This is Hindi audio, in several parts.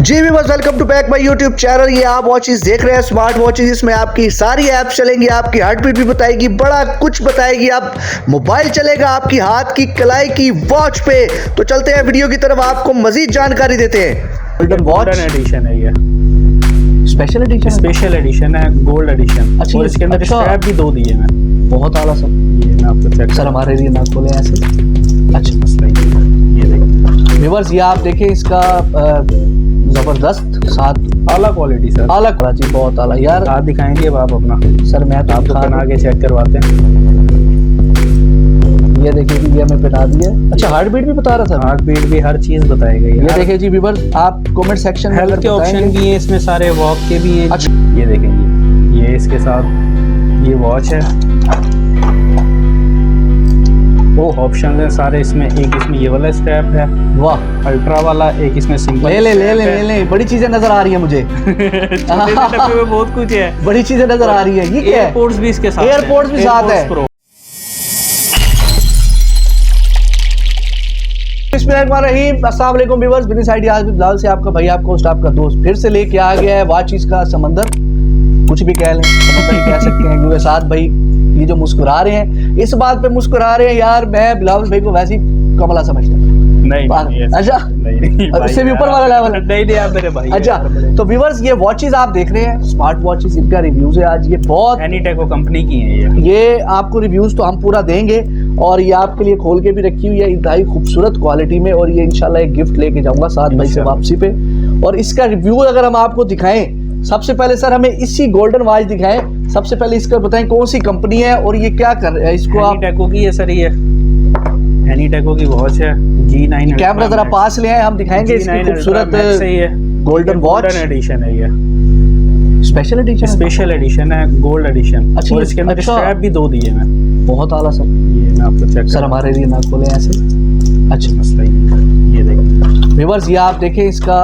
जी बस welcome to back my YouTube channel. ये आप वॉचेस देख रहे हैं, स्मार्ट वॉचेस। इसमें आपकी सारी ऐप्स चलेंगी, आपकी हार्ट बीट भी बताएगी, बड़ा कुछ बताएगी। आप मोबाइल चलेगा आपकी हाथ की कलाई की वॉच पे। तो चलते हैं वीडियो की तरफ, आपको मजीद जानकारी देते हैं। गोल्डन वॉच एडिशन है ये, स्पेशल एडिशन स्पेशल एडिशन है, गोल्ड एडिशन। अच्छा, और इसके अंदर स्ट्रैप भी 2 दिए हैं। बहुत आला सर। ये मैं आपको चेक सर हमारे लिए ना खोलें ऐसे। अच्छा ये देखिए व्यूअर्स, ये आप देखें, इसका जबरदस्त साथ आला क्वालिटी सर, आला क्वालिटी, बहुत आला यार। हाथ दिखाएंगे अब आप अपना। सर मैं तो आपको दिखा बना के चेक करवाते हैं। ये देखिए जी, ये हमें बता दिया। अच्छा, हार्ट बीट भी बता रहा था। हार्ट बीट भी हर चीज बताएगा ये देखिए जी व्यूअर्स, आप कमेंट सेक्शन में हेल्थ के ऑप्शन भी हैं इसमें, सारे वॉक के भी हैं। अच्छा। ये देखेंगे, ये इसके साथ ये वॉच है, वो ऑप्शन है सारे इसमें। एक इसमें ये वाला स्ट्रैप है, वाह, अल्ट्रा वाला। एक इसमें सिंपल ले बड़ी चीजें नजर आ रही है मुझे। छोटे से डब्बे में बहुत कुछ है, बड़ी चीजें नजर आ रही है। ये क्या है? एयरपोर्ट्स भी इसके साथ, एयरपोर्ट्स भी साथ है। Pro। बिस्मिल्लाहिर्रहमानिर्रहीम, अस्सलाम वालेकुम व्यूअर्स। बिजनेस आइडिया आज बिलाल से आपका भाई, आपका होस्ट, आपका दोस्त फिर से लेके आ गया है वॉचेस का समंदर। कुछ भी कह लें, समंदर ही कह सकते हैं, क्योंकि साथ भाई ये जो मुस्कुरा रहे हैं, इस बात पे मुस्कुरा रहे हैं यार, मैं बिलाल भाई को वैसे ही कमला समझता हूँ। नहीं अच्छा, इससे भी ऊपर वाला लेवल है। नहीं आप मेरे भाई। अच्छा, तो व्यूअर्स ये वॉचेस आप देख रहे हैं, स्मार्ट वॉचेस, इनका रिव्यूज है आज। ये बहुत एनीटेको कंपनी की है ये आपको रिव्यूज तो हम पूरा देंगे, और ये आपके लिए खोल के भी रखी हुई है इंतहाई खूबसूरत क्वालिटी में। और ये इंशाल्लाह एक गिफ्ट लेके जाऊंगा साथ भाई से वापसी पे। और इसका रिव्यू अगर हम आपको दिखाएं, सबसे पहले सर हमें इसी गोल्डन वॉच दिखाएं। सबसे पहले इसका बताएं कौन सी कंपनी है और ये क्या कर रहा है। इसको आप एनीटेको की है सर, ये एनीटेको की वॉच है G9। कैमरा जरा पास ले आए, हम दिखाएंगे इसकी खूबसूरत गोल्डन वॉच एडिशन है। ये स्पेशल एडिशन, स्पेशल एडिशन है, गोल्ड एडिशन। अच्छा, और इसके अंदर अच्छा। स्ट्रैप भी 2 दिए हैं। बहुत आला सर। ये मैं आपको चेक सर हमारे लिए ना खोलें ऐसे। अच्छा मसला ये देखिए, व्यूअर्स, ये आप देखें, इसका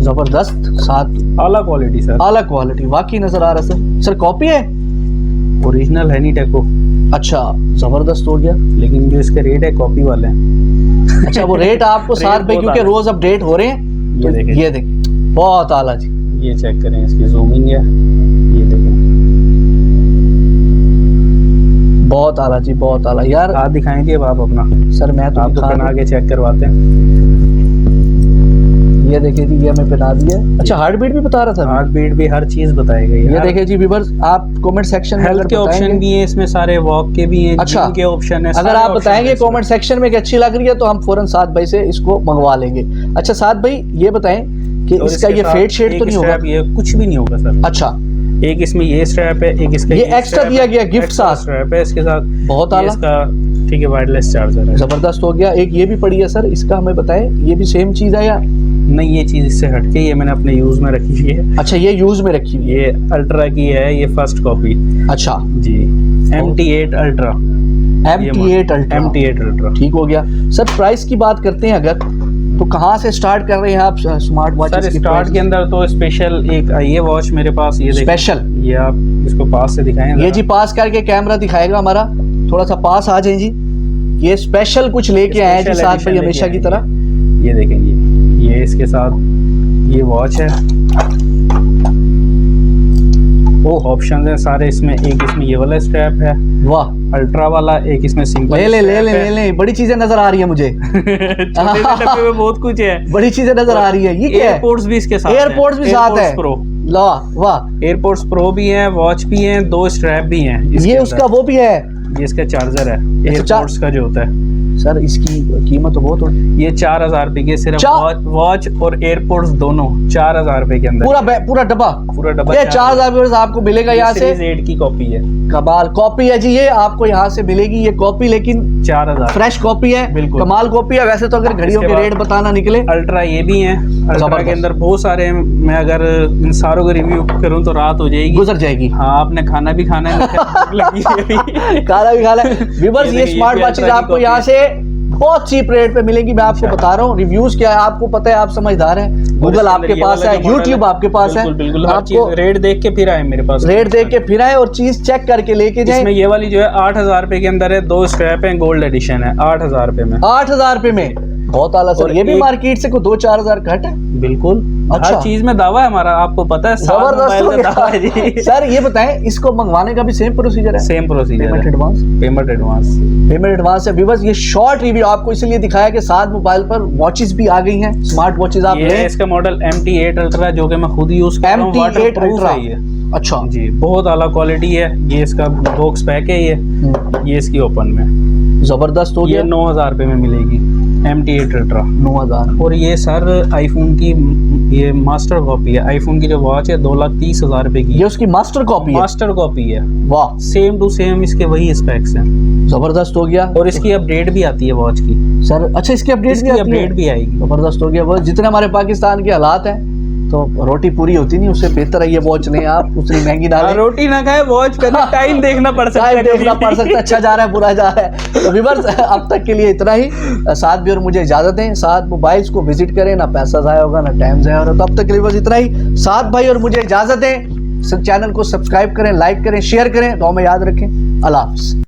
जबरदस्त साथ आला क्वालिटी सर, आला क्वालिटी वाकई नजर आ रहा है। सर कॉपी है, ओरिजिनल एनीटेको। अच्छा जबरदस्त हो गया। लेकिन जो इसके रेट है कॉपी वाले हैं। अच्छा, वो रेट आपको साथ में, क्योंकि रोज अपडेट हो रहे हैं। ये देखें, ये देख, बहुत आला जी। ये चेक करें, इसकी जूमिंग है, ये देखें, बहुत आला जी, बहुत आला यार। हाथ दिखाएंगे अब आप अपना। सर मैं तो आपको दिखा बना दूं। के चेक करवाते हैं। ये देखिए जी, ये हमें बता दिया। अच्छा, हार्ट बीट भी बता रहा था। हार्ट बीट भी हर चीज बताएगा। ये देखिए जी व्यूअर्स, आप कमेंट सेक्शन में हेल्थ के ऑप्शन भी हैं इसमें, सारे वॉक के भी हैं। अच्छा, के ऑप्शन है। अगर आप बताएंगे कमेंट सेक्शन में कि अच्छी लग रही है, तो हम फौरन साथ भाई से इसको मंगवा लेंगे। अच्छा साथ भाई, ये बताएं कि इसका ये फेड शेड तो नहीं होगा? ये कुछ भी नहीं होगा सर। अच्छा, एक इसमें ये स्ट्रैप है, एक इसका ये एक्स्ट्रा दिया गया गिफ्ट एक्स्ट्रा साथ स्ट्रैप है इसके साथ। बहुत ये आला, इसका ठीक है, वायरलेस चार्जर है। जबरदस्त हो गया। एक ये भी पड़ी है सर, इसका हमें बताएं, ये भी सेम चीज है या नहीं? ये चीज इससे हटके ये मैंने अपने यूज में रखी हुई है। अच्छा, ये यूज में रखी हुई है। ये अल्ट्रा की है, ये फर्स्ट कॉपी अच्छा जी, MT8 ultra. MT8 ultra, MT8 ultra ठीक हो गया। सर प्राइस की बात करते हैं अगर, तो कहाँ से स्टार्ट कर रहे हैं आप स्मार्ट वॉच? सर स्टार्ट के अंदर तो स्पेशल एक ये वॉच मेरे पास, ये देखिए स्पेशल, ये आप इसको पास से दिखाएं। ये जी पास करके कैमरा दिखाएगा हमारा, थोड़ा सा पास आ जाए जी। ये स्पेशल कुछ लेके आए हैं जी साथ भाई, हमेशा की तरह। ये देखेंगे, ये इसके साथ ये वॉच है, वो ऑप्शन है सारे इसमें। एक इसमें ये वाला स्ट्रैप है, वाह, अल्ट्रा वाला। एक इसमें सिंपल ले बड़ी चीजें नजर आ रही है मुझे। छोटे से डब्बे में बहुत कुछ है, बड़ी चीजें नजर आ रही है। ये क्या है? एयरपोर्ट्स भी इसके साथ, एयरपोर्ट्स भी साथ है। प्रो, वाह, एयरपोर्ट्स प्रो भी है, वॉच भी है, 2 स्ट्रैप भी हैं। ये उसका वो भी है, ये इसका चार्जर है, एयरपोर्ट्स का जो होता है। सर इसकी कीमत तो बहुत होगी। ये 4000 रुपए की सिर्फ वॉच और एयरपोर्ट्स दोनों 4000 रुपए के अंदर। पूरा डब्बा ये 4000 रुपए आपको मिलेगा यहाँ से। सीरीज 8 की कॉपी है, कमाल कॉपी है जी, ये आपको यहाँ से मिलेगी ये कॉपी, लेकिन 4000 फ्रेश कॉपी है, बिल्कुल कमाल कॉपी है। वैसे तो अगर घड़ियों के रेट बताना निकले, अल्ट्रा ये भी है, अल्ट्रा के अंदर बहुत सारे हैं। मैं अगर इन सारों का रिव्यू करूँ तो रात हो जाएगी, गुजर जाएगी। हाँ, आपने खाना भी खाना है, लगी है खाना भी खाना है। व्यूअर्स, ये स्मार्ट वॉचेज आपको यहाँ से बहुत चीप रेट पे मिलेंगी। मैं आपको बता रहा हूँ, रिव्यूज क्या है आपको पता है, आप समझदार हैं। गूगल आपके पास है, यूट्यूब आपके पास है, बिल्कुल आपको रेट देख के फिर आए मेरे पास, रेट देख के फिर आए और चीज चेक करके लेके जाए। इसमें ये वाली जो है 8000 रुपए के अंदर है, 2 स्ट्रैप है, गोल्ड एडिशन है, 8000 रुपए में। 8000 रुपए में बहुत आला सर। और ये भी एक- मार्केट से कोई 2-4 हजार घट है। बिल्कुल, अच्छा। हर चीज में दावा है हमारा, आपको पता है। सात जबरदस्त मोबाइल हो का गया। दावा है जी। सर ये बताएं, इसको मंगवाने का भी सेम प्रोसीजर है? सेम प्रोसीजर पेमेंट है, advance? Payment advance. Payment advance है। व्यूअर्स, ये शॉर्ट रिव्यू आपको इसलिए दिखाया कि 7 मोबाइल पर वॉचेस भी आ गई हैं, स्मार्ट वॉचेस आप ये लें। इसका मॉडल MT8 अल्ट्रा, जो कि मैं खुद यूज कर रहा हूँ। MT8 waterproof ultra. है ये अच्छा जी, बहुत आला क्वालिटी है। ये इसका बॉक्स पैक है। ये इसकी ओपन में जबरदस्त हो ये गया। 9,000 रुपये में मिलेगी MT8 अल्ट्रा। 9,000। और ये सर आईफोन की ये मास्टर कॉपी है। आईफोन की जो वॉच है 2,30,000 रुपए की। ये उसकी मास्टर कॉपी है? मास्टर कॉपी है। वाह, सेम टू सेम इसके वही स्पेक्स हैं। जबरदस्त हो गया। और इसकी अपडेट भी आती है वॉच की। सर अच्छा, इसकी अपडेट भी इसकी आती है? अपडेट भी आएगी। जबरदस्त हो गया। वो जितने हमारे पाकिस्तान के हालात हैं, तो रोटी पूरी होती नहीं, उससे बेहतर है ये वॉच लें आप, उतनी महंगी ना लें। रोटी ना खाए, वॉच पे टाइम देखना पड़ सकता है। टाइम देखना पड़ सकता है, अच्छा जा रहा है बुरा जा रहा है। तो व्यूअर्स, अब तक के लिए इतना ही। साथ भी और मुझे इजाजत दें। साथ मोबाइल्स को विजिट करें, ना पैसा जाया होगा ना टाइम जाया होगा। तो अब तक के लिए बस इतना ही। साथ भाई और मुझे इजाजत दें। चैनल को सब्सक्राइब करें, लाइक करें, शेयर करें। तो हमें याद रखें। अल्लाह हाफ़िज़।